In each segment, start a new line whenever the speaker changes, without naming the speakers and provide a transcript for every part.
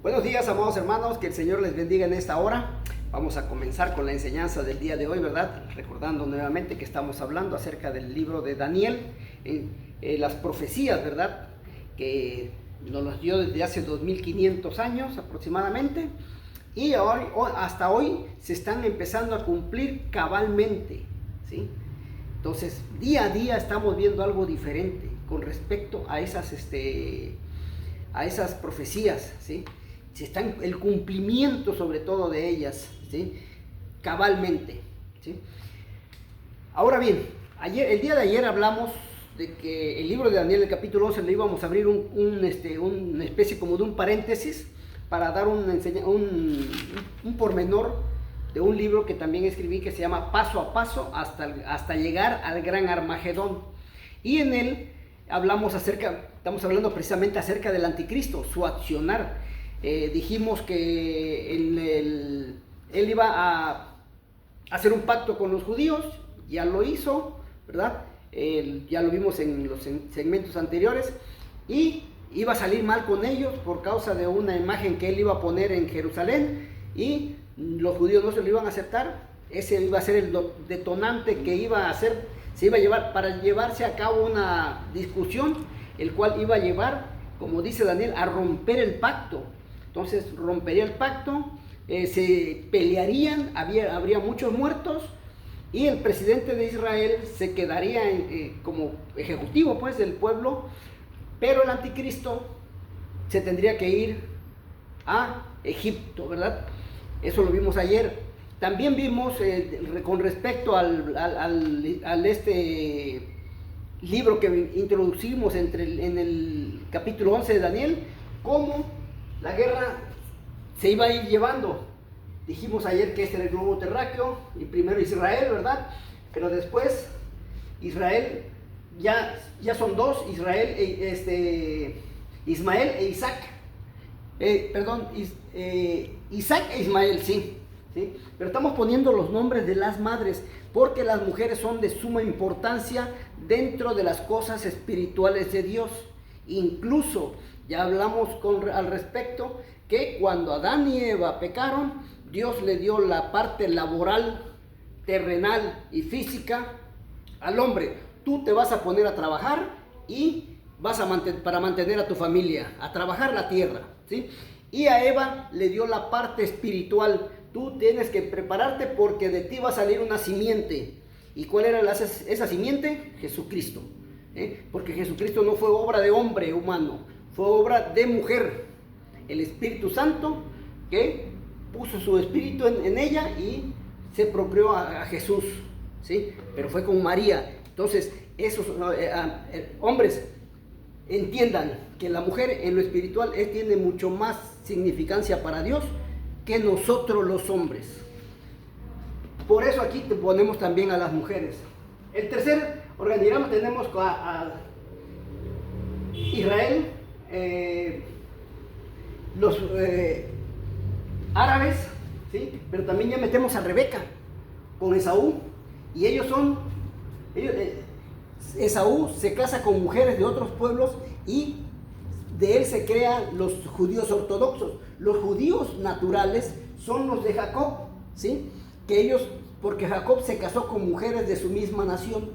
Buenos días, amados hermanos, que el Señor les bendiga en esta hora. Vamos a comenzar con la enseñanza del día de hoy, ¿verdad? Recordando nuevamente que estamos hablando acerca del libro de Daniel, las profecías, ¿verdad? Que nos las dio desde hace 2500 años aproximadamente, y hasta hoy se están empezando a cumplir cabalmente, ¿sí? Entonces, día a día estamos viendo algo diferente con respecto a esas profecías, ¿sí? El cumplimiento sobre todo de ellas, ¿sí? Cabalmente, ¿sí? Ahora bien, el día de ayer hablamos de que el libro de Daniel, el capítulo 11, le íbamos a abrir una especie como de un paréntesis para dar un pormenor de un libro que también escribí que se llama Paso a Paso hasta llegar al gran Armagedón. Y en él estamos hablando precisamente acerca del anticristo, su accionar. Dijimos que él iba a hacer un pacto con los judíos, ya lo hizo, ¿verdad? Ya lo vimos en los segmentos anteriores, y iba a salir mal con ellos por causa de una imagen que él iba a poner en Jerusalén, y los judíos no se lo iban a aceptar. Ese iba a ser el detonante que se iba a llevar para llevarse a cabo una discusión, el cual iba a llevar, como dice Daniel, a romper el pacto. Entonces rompería el pacto, se pelearían, habría muchos muertos, y el presidente de Israel se quedaría como ejecutivo, pues, del pueblo, pero el anticristo se tendría que ir a Egipto, ¿verdad? Eso lo vimos ayer. También vimos con respecto al libro que introducimos en el capítulo 11 de Daniel, cómo la guerra se iba a ir llevando. Dijimos ayer que este era el globo terráqueo, y primero Israel, ¿verdad? Pero después Israel, ya son dos, Ismael e Isaac. Isaac e Ismael, sí. Pero estamos poniendo los nombres de las madres, porque las mujeres son de suma importancia dentro de las cosas espirituales de Dios. Incluso ya hablamos al respecto que cuando Adán y Eva pecaron, Dios le dio la parte laboral, terrenal y física al hombre. Tú te vas a poner a trabajar y para mantener a tu familia, a trabajar la tierra, ¿sí? Y a Eva le dio la parte espiritual. Tú tienes que prepararte porque de ti va a salir una simiente. ¿Y cuál era esa simiente? Jesucristo. Porque Jesucristo no fue obra de hombre humano, fue obra de mujer. El Espíritu Santo que puso su espíritu en ella y se procreó a Jesús, ¿sí? Pero fue con María. Entonces, esos hombres, entiendan que la mujer en lo espiritual tiene mucho más significancia para Dios que nosotros los hombres. Por eso aquí te ponemos también a las mujeres. El tercer organigrama tenemos a Israel, los árabes, ¿sí? Pero también ya metemos a Rebeca con Esaú, y Esaú se casa con mujeres de otros pueblos, y de él se crean los judíos ortodoxos. Los judíos naturales son los de Jacob, ¿sí? Porque Jacob se casó con mujeres de su misma nación,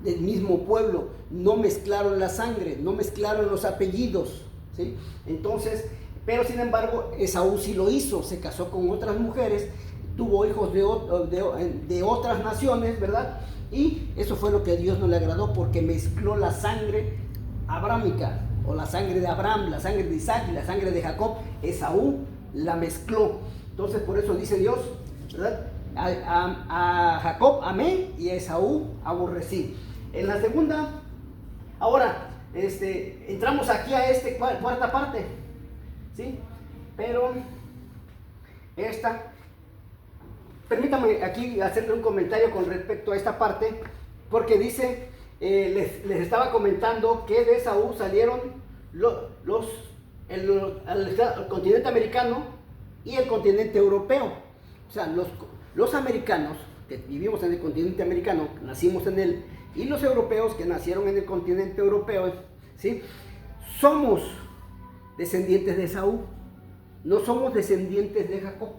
del mismo pueblo, no mezclaron la sangre, no mezclaron los apellidos, ¿sí? Entonces, pero sin embargo, Esaú sí lo hizo, se casó con otras mujeres, tuvo hijos de otras naciones, ¿verdad? Y eso fue lo que a Dios no le agradó, porque mezcló la sangre abrámica, o la sangre de Abraham, la sangre de Isaac y la sangre de Jacob. Esaú la mezcló. Entonces por eso dice Dios, ¿verdad? A Jacob amé y a Esaú aborrecí. En la segunda, ahora entramos aquí a cuarta parte, ¿sí? Pero permítame aquí hacerle un comentario con respecto a esta parte, porque dice, les estaba comentando que de Esaú salieron el continente americano y el continente europeo. O sea, los americanos que vivimos en el continente americano, nacimos en él, y los europeos que nacieron en el continente europeo, ¿sí? Somos descendientes de Esaú. no somos descendientes de Jacob.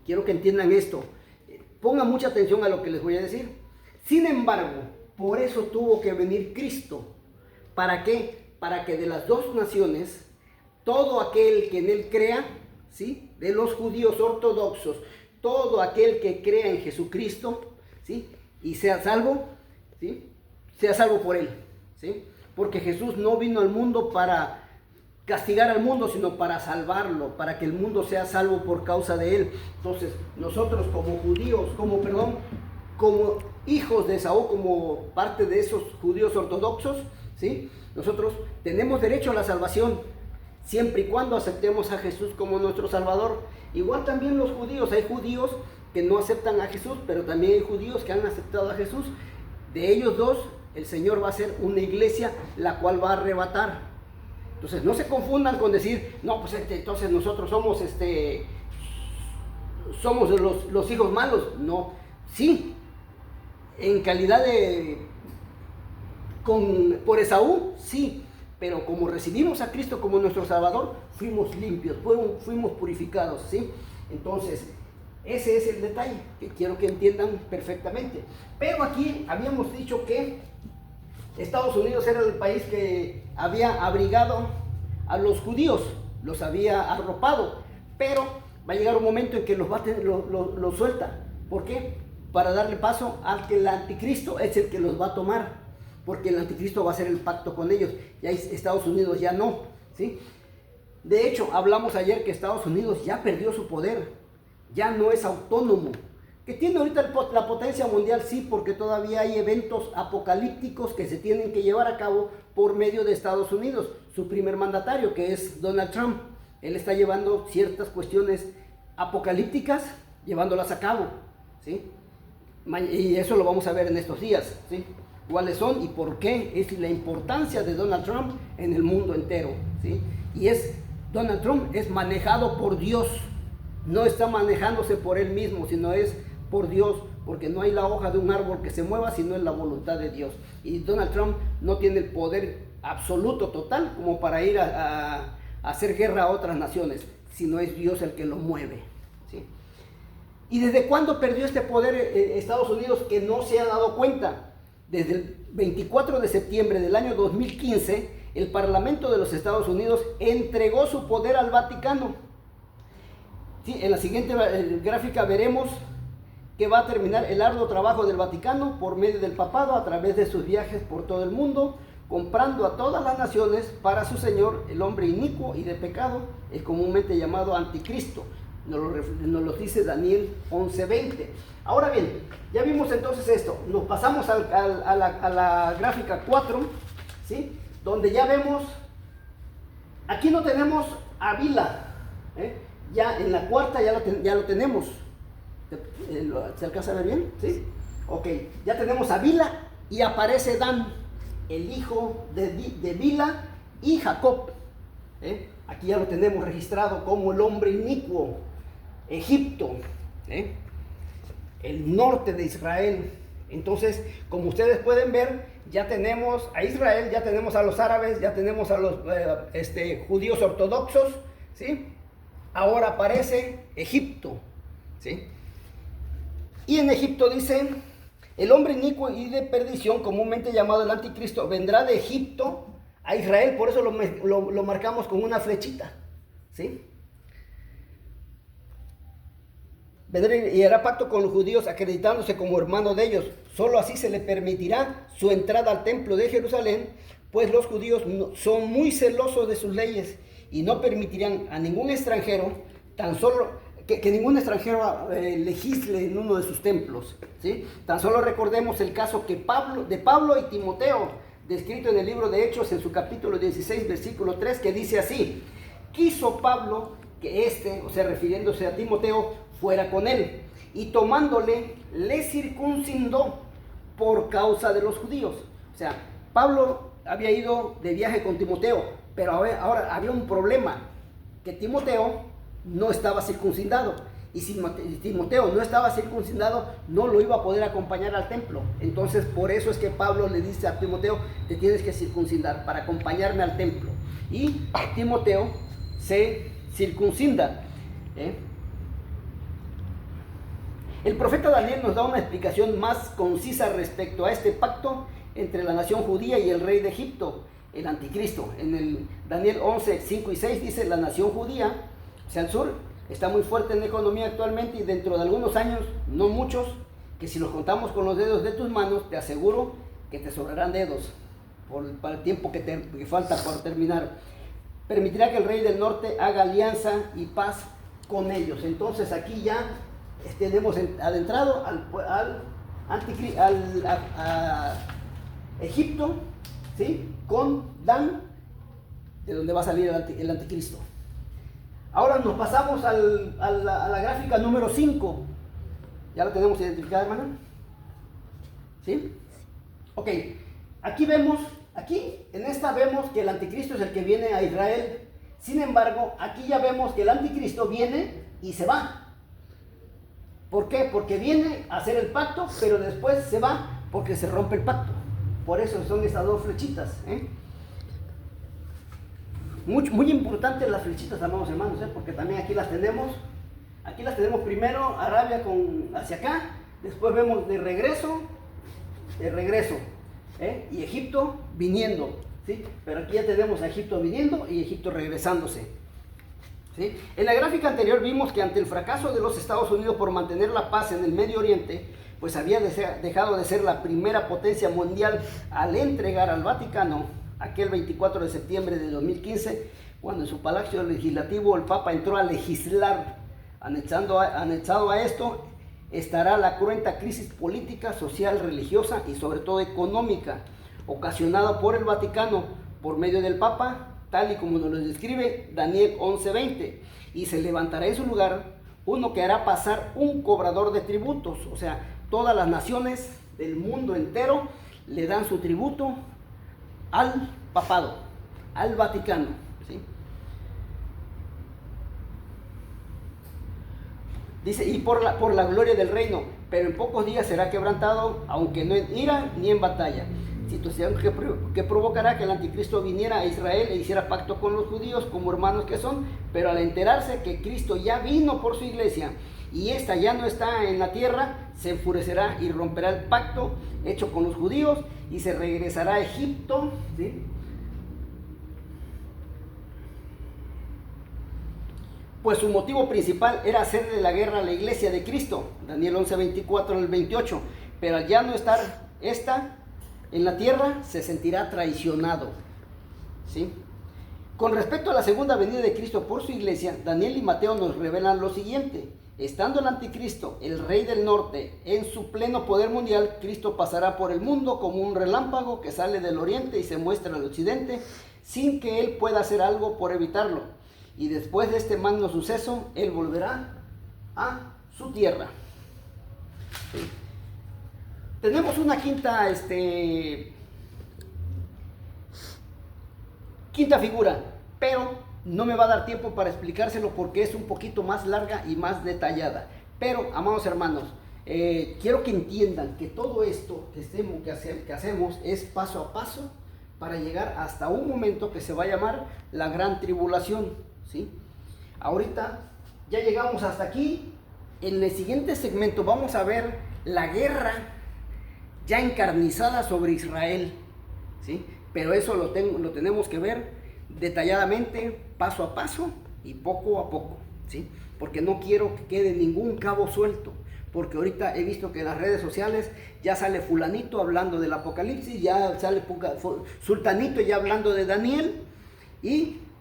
Quiero que entiendan esto. Pongan mucha atención a lo que les voy a decir. Sin embargo, por eso tuvo que venir Cristo. ¿Para qué? Para que de las dos naciones, todo aquel que en él crea, ¿sí?, de los judíos ortodoxos, todo aquel que crea en Jesucristo, ¿sí?, y sea salvo, ¿sí?, sea salvo por él, ¿sí? Porque Jesús no vino al mundo para castigar al mundo, sino para salvarlo, para que el mundo sea salvo por causa de él. Entonces, nosotros como judíos, como hijos de Esaú, como parte de esos judíos ortodoxos, ¿sí?, nosotros tenemos derecho a la salvación, siempre y cuando aceptemos a Jesús como nuestro Salvador. Igual también los judíos, hay judíos que no aceptan a Jesús, pero también hay judíos que han aceptado a Jesús. De ellos dos, el Señor va a hacer una iglesia, la cual va a arrebatar. Entonces, no se confundan con decir, no, pues entonces nosotros somos los hijos malos. No, sí, en calidad por Esaú, sí, pero como recibimos a Cristo como nuestro Salvador, fuimos limpios, fuimos purificados, ¿sí? Entonces, ese es el detalle que quiero que entiendan perfectamente. Pero aquí habíamos dicho que Estados Unidos era el país que había abrigado a los judíos, los había arropado, pero va a llegar un momento en que los suelta. ¿Por qué? Para darle paso al que el anticristo es el que los va a tomar, porque el anticristo va a hacer el pacto con ellos. Ya Estados Unidos ya no, ¿sí? De hecho, hablamos ayer que Estados Unidos ya perdió su poder, ya no es autónomo. Que tiene ahorita la potencia mundial, sí, porque todavía hay eventos apocalípticos que se tienen que llevar a cabo por medio de Estados Unidos. Su primer mandatario, que es Donald Trump, él está llevando ciertas cuestiones apocalípticas, llevándolas a cabo, ¿sí? Y eso lo vamos a ver en estos días, ¿sí? Cuáles son y por qué es la importancia de Donald Trump en el mundo entero, ¿sí? Y Donald Trump es manejado por Dios, no está manejándose por él mismo, sino es por Dios, porque no hay la hoja de un árbol que se mueva, sino es la voluntad de Dios. Y Donald Trump no tiene el poder absoluto, total, como para ir a hacer guerra a otras naciones, sino es Dios el que lo mueve, ¿sí? ¿Y desde cuándo perdió este poder Estados Unidos que no se ha dado cuenta? Desde el 24 de septiembre del año 2015, el Parlamento de los Estados Unidos entregó su poder al Vaticano. Sí, en la siguiente gráfica veremos que va a terminar el arduo trabajo del Vaticano por medio del papado a través de sus viajes por todo el mundo, comprando a todas las naciones para su señor, el hombre inicuo y de pecado, el comúnmente llamado anticristo. Nos lo dice Daniel 11:20. Ahora bien, ya vimos entonces esto. Nos pasamos a la gráfica 4, ¿sí? Donde ya vemos, aquí no tenemos a Bila, ya en la cuarta ya lo tenemos. ¿Se alcanza a ver bien? ¿Sí? Ok, ya tenemos a Bila y aparece Dan, el hijo de Bila y Jacob. Aquí ya lo tenemos registrado como el hombre inicuo. Egipto, el norte de Israel. Entonces, como ustedes pueden ver, ya tenemos a Israel, ya tenemos a los árabes, ya tenemos a los judíos ortodoxos, ¿sí? Ahora aparece Egipto, ¿sí? Y en Egipto dice, el hombre inicuo y de perdición, comúnmente llamado el anticristo, vendrá de Egipto a Israel. Por eso lo marcamos con una flechita, ¿sí? Vendrá y hará pacto con los judíos, acreditándose como hermano de ellos. Solo así se le permitirá su entrada al templo de Jerusalén, pues los judíos son muy celosos de sus leyes y no permitirán a ningún extranjero, tan solo que ningún extranjero legisle en uno de sus templos, ¿sí? Tan solo recordemos el caso de Pablo y Timoteo, descrito en el libro de Hechos en su capítulo 16, versículo 3, que dice así: quiso Pablo que o sea, refiriéndose a Timoteo, fuera con él, y tomándole, le circuncidó por causa de los judíos. O sea, Pablo había ido de viaje con Timoteo, pero ahora había un problema, que Timoteo no estaba circuncidado, y si Timoteo no estaba circuncidado, no lo iba a poder acompañar al templo. Entonces, por eso es que Pablo le dice a Timoteo, te tienes que circuncidar para acompañarme al templo, y Timoteo se circuncida. ¿eh? El profeta Daniel nos da una explicación más concisa respecto a este pacto entre la nación judía y el rey de Egipto, el anticristo. En el Daniel 11, 5 y 6 dice: la nación judía, o sea, al sur, está muy fuerte en economía actualmente y dentro de algunos años, no muchos, que si los contamos con los dedos de tus manos, te aseguro que te sobrarán dedos para el tiempo que falta por terminar. Permitirá que el rey del norte haga alianza y paz con ellos. Entonces aquí ya tenemos adentrado a Egipto, ¿sí? Con Dan, de donde va a salir el anticristo. Ahora nos pasamos a la gráfica número 5. ¿Ya la tenemos identificada, hermana? ¿Sí? Ok, en esta vemos que el anticristo es el que viene a Israel. Sin embargo, aquí ya vemos que el anticristo viene y se va. ¿Por qué? Porque viene a hacer el pacto, pero después se va porque se rompe el pacto. Por eso son estas dos flechitas, ¿eh? Muy importantes las flechitas, amados hermanos, porque también aquí las tenemos. Aquí las tenemos primero, Arabia hacia acá, después vemos de regreso, y Egipto viniendo, ¿sí? Pero aquí ya tenemos a Egipto viniendo y Egipto regresándose, ¿sí? En la gráfica anterior vimos que ante el fracaso de los Estados Unidos por mantener la paz en el Medio Oriente, pues había dejado de ser la primera potencia mundial al entregar al Vaticano, aquel 24 de septiembre de 2015, cuando en su palacio legislativo el Papa entró a legislar. Anexado a esto estará la cruenta crisis política, social, religiosa y sobre todo económica, ocasionada por el Vaticano por medio del Papa, tal y como nos lo describe Daniel 11:20, y se levantará en su lugar uno que hará pasar un cobrador de tributos. O sea, todas las naciones del mundo entero le dan su tributo al papado, al Vaticano, ¿sí? Dice, y por la gloria del reino, pero en pocos días será quebrantado, aunque no en ira ni en batalla. Situación que provocará que el anticristo viniera a Israel e hiciera pacto con los judíos como hermanos que son, pero al enterarse que Cristo ya vino por su iglesia y esta ya no está en la tierra, se enfurecerá y romperá el pacto hecho con los judíos y se regresará a Egipto, ¿sí? Pues su motivo principal era hacerle la guerra a la iglesia de Cristo, Daniel 11:24 al 28, pero al ya no estar esta en la tierra, se sentirá traicionado, ¿sí? Con respecto a la segunda venida de Cristo por su iglesia, Daniel y Mateo nos revelan lo siguiente: estando el anticristo, el rey del norte, en su pleno poder mundial, Cristo pasará por el mundo como un relámpago que sale del oriente y se muestra al occidente, sin que él pueda hacer algo por evitarlo. Y después de este magno suceso, él volverá a su tierra. ¿Sí? Tenemos una quinta figura, pero no me va a dar tiempo para explicárselo porque es un poquito más larga y más detallada. Pero, amados hermanos, quiero que entiendan que todo esto que hacemos es paso a paso para llegar hasta un momento que se va a llamar la gran tribulación, ¿sí? Ahorita ya llegamos hasta aquí. En el siguiente segmento vamos a ver la guerra ya encarnizada sobre Israel, ¿sí? Pero eso lo tenemos que ver detalladamente, paso a paso y poco a poco, ¿sí? Porque no quiero que quede ningún cabo suelto, porque ahorita he visto que en las redes sociales ya sale fulanito hablando del Apocalipsis, ya sale sultanito ya hablando de Daniel,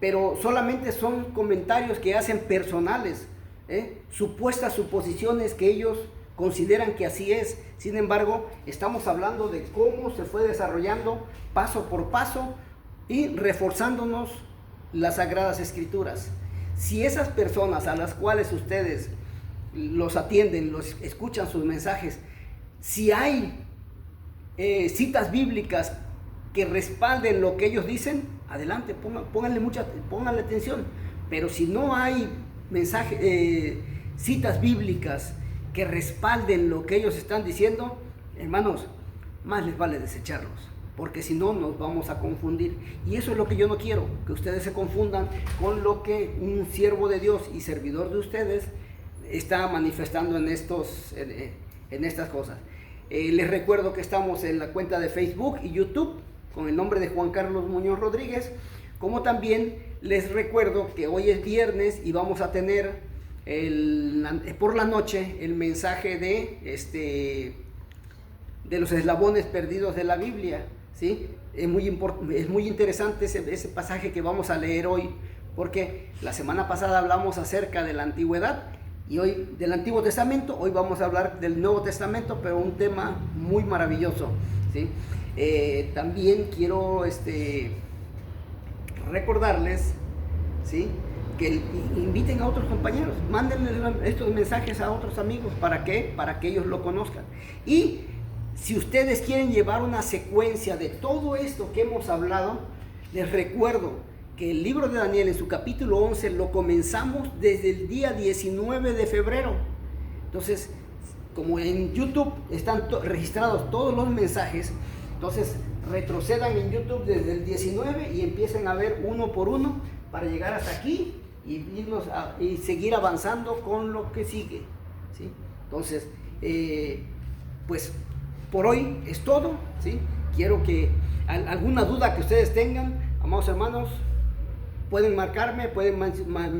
pero solamente son comentarios que hacen personales, supuestas suposiciones que ellos consideran que así es. Sin embargo, estamos hablando de cómo se fue desarrollando paso por paso y reforzándonos las Sagradas Escrituras. Si esas personas a las cuales ustedes los atienden, los escuchan sus mensajes, si hay citas bíblicas que respalden lo que ellos dicen, adelante, pónganle atención. Pero si no hay citas bíblicas que respalden lo que ellos están diciendo, hermanos, más les vale desecharlos. porque si no nos vamos a confundir. Y eso es lo que yo no quiero, que ustedes se confundan con lo que un siervo de Dios y servidor de ustedes está manifestando en estas cosas. Les recuerdo que estamos en la cuenta de Facebook y YouTube con el nombre de Juan Carlos Muñoz Rodríguez, como también les recuerdo que hoy es viernes y vamos a tener por la noche el mensaje de los eslabones perdidos de la Biblia, ¿sí? Es muy interesante ese pasaje que vamos a leer hoy, porque la semana pasada hablamos acerca de la antigüedad y hoy del Antiguo Testamento, hoy vamos a hablar del Nuevo Testamento, pero un tema muy maravilloso, ¿sí? También quiero recordarles, ¿sí?, que inviten a otros compañeros, mándenles estos mensajes a otros amigos. ¿Para qué? Para que ellos lo conozcan. Y si ustedes quieren llevar una secuencia de todo esto que hemos hablado, les recuerdo que el libro de Daniel en su capítulo 11 lo comenzamos desde el día 19 de febrero. Entonces, como en YouTube están registrados todos los mensajes, entonces retrocedan en YouTube desde el 19 y empiecen a ver uno por uno para llegar hasta aquí y seguir avanzando con lo que sigue, ¿sí? Entonces, pues por hoy es todo, ¿sí? Quiero que alguna duda que ustedes tengan, amados hermanos, pueden marcarme, pueden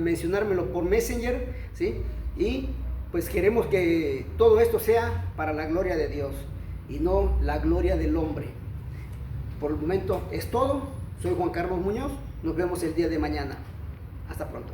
mencionármelo por Messenger, ¿sí? Y pues queremos que todo esto sea para la gloria de Dios y no la gloria del hombre. Por el momento es todo. Soy Juan Carlos Muñoz. Nos vemos el día de mañana. Hasta pronto.